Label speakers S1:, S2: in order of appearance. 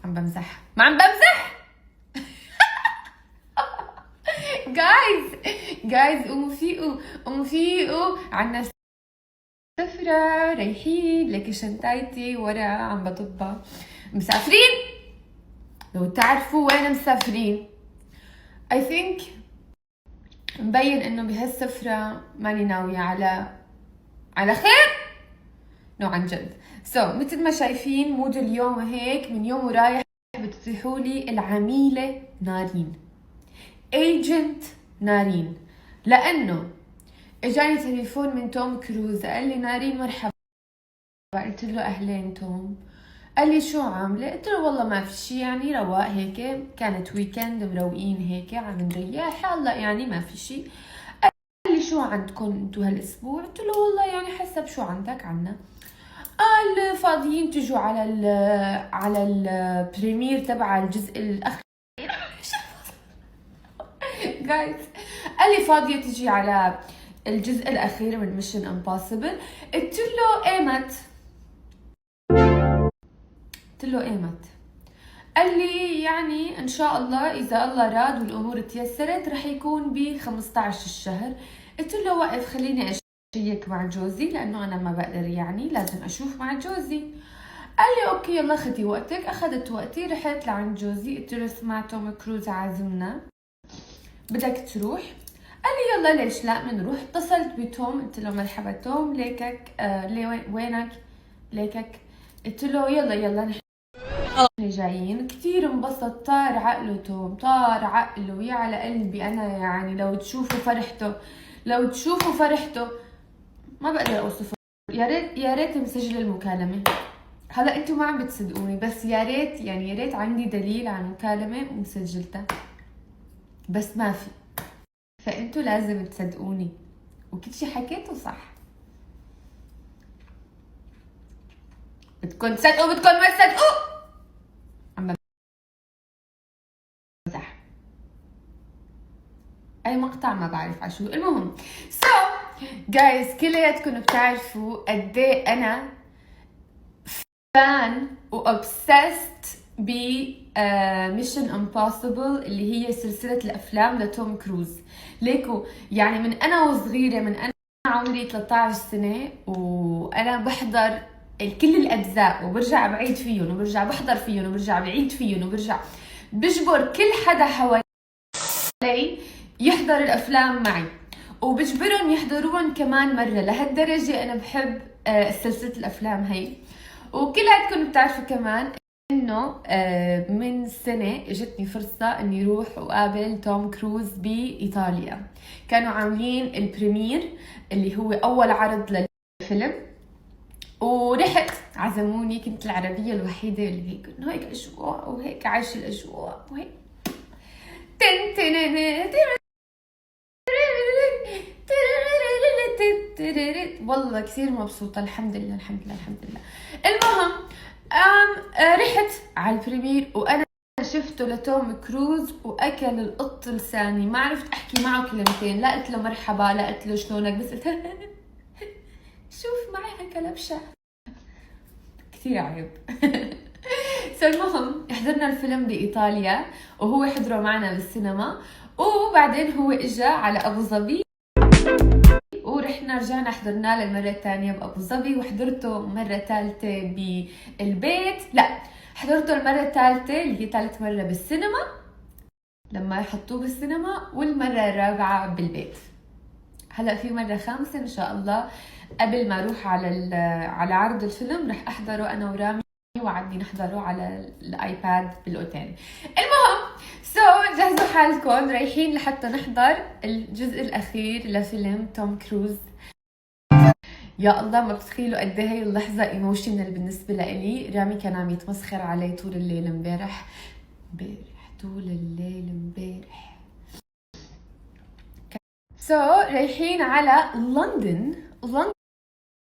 S1: عم بمزح، ما عم بمزح. جايز قوموا فيقوا عنا سفرة رايحين، لكن شنطايتي ورا عم بطبها. مسافرين، لو تعرفوا وين مسافرين. I think مبين انه بهالسفرة ماني ناوية على خير. عن جد. مثل ما شايفين مود اليوم هيك، من يوم ورايح بتصيحوا لي العميلة نارين، ايجنت نارين، لانه اجاني تليفون من توم كروز قال لي نارين مرحبا. قلت له اهلين توم. قال لي شو عامله؟ قلت له والله ما في شي، يعني رواق هيك، كانت ويكند مروقين هيك عم نريح هلا، يعني ما في شي. قال لي شو عندكم انتو هالاسبوع؟ قلت له والله يعني حسب شو عندك عنا. قال فاضيين تجوا على البريمير تبع الجزء الاخير. جايز قال لي فاضيه تجي على الجزء الاخير من ميشن امبوسيبل. قلت له ايمت. قال لي يعني ان شاء الله اذا الله راد والامور تيسرت رح يكون ب 15 الشهر. قلت له وقف خليني اشيك مع جوزي، لانه انا ما بقدر، يعني لازم اشوف مع جوزي. قال لي اوكي يلا خدي وقتك. اخذت وقتي، رحت لعند جوزي قلت له سمع توم كروز عازمنا، بدك تروح؟ قال لي يلا ليش لا بنروح. اتصلت بتوم قلت له مرحبا توم، ليكك وينك؟ ليكك. قلت له يلا نحن جايين. كثير انبسط، طار عقله توم، طار عقله يا على قلبي انا، يعني لو تشوفوا فرحته ما بقدر اوصفه. يا ريت مسجل المكالمه. هلا انتم ما عم بتصدقوني، بس يا ريت عندي دليل على مكالمه ومسجلتها، بس ما في. فانتوا لازم تصدقوني، وكل شي حكيته صح. بدكم تصدقوا بدكم ما تصدقوا. عم بمزح. اي مقطع ما بعرف عشو. المهم جايز كلياتكم بتعرفوا قد ايه انا فان وأوبسست ب ميشن امبوسيبل، اللي هي سلسلة الأفلام لتوم كروز. ليكو يعني من أنا وصغيرة، من أنا عمري 13 سنة وأنا بحضر كل الأجزاء، وبرجع بعيد فيهم، وبرجع بحضر فيهم، وبرجع بعيد فيهم، وبرجع بجبر كل حدا حوالي يحضر الأفلام معي، وبجبرهم يحضروهم كمان مرة. لهالدرجة أنا بحب سلسلة الأفلام هي. وكلاتكم بتعرفوا كمان انه من سنة اجتني فرصة اني روح وقابل توم كروز بايطاليا. كانوا عاملين البريمير اللي هو اول عرض للفيلم، ورحت عزموني. كنت العربية الوحيدة اللي هيك انه هيك اجواء، وهيك عايش الاجواء، وهيك والله كثير مبسوطة. الحمد لله. المهم رحت على البريمير، وانا شفته لتوم كروز واكل القط لساني، ما عرفت احكي معه كلمتين، لا قلت له مرحبا، لا قلت له شلونك، بس قلت شوف معي هيك لبشة. كثير عيب. المهم حضرنا الفيلم بايطاليا، وهو حضره معنا بالسينما، وبعدين هو اجا على ابو ظبي، ورحنا رجعنا حضرناه للمرة الثانية بأبو ظبي، وحضرته مرة ثالثة بالبيت. لا، حضرته المرة الثالثة اللي هي ثالث مرة بالسينما لما حطوه بالسينما، والمرة الرابعة بالبيت. هلا في مرة خامسة إن شاء الله قبل ما أروح على عرض الفيلم رح أحضره أنا ورامي، وعدي نحضره على الآيباد بالأوتيل. المهم جهزوا حالكم، رايحين لحتى نحضر الجزء الأخير لفيلم توم كروز. يا الله ما بتخيلوا قد ايه هي اللحظة ايموشنال بالنسبة لإلي. رامي كان عم يتمسخر علي طول الليل امبارح. رايحين على لندن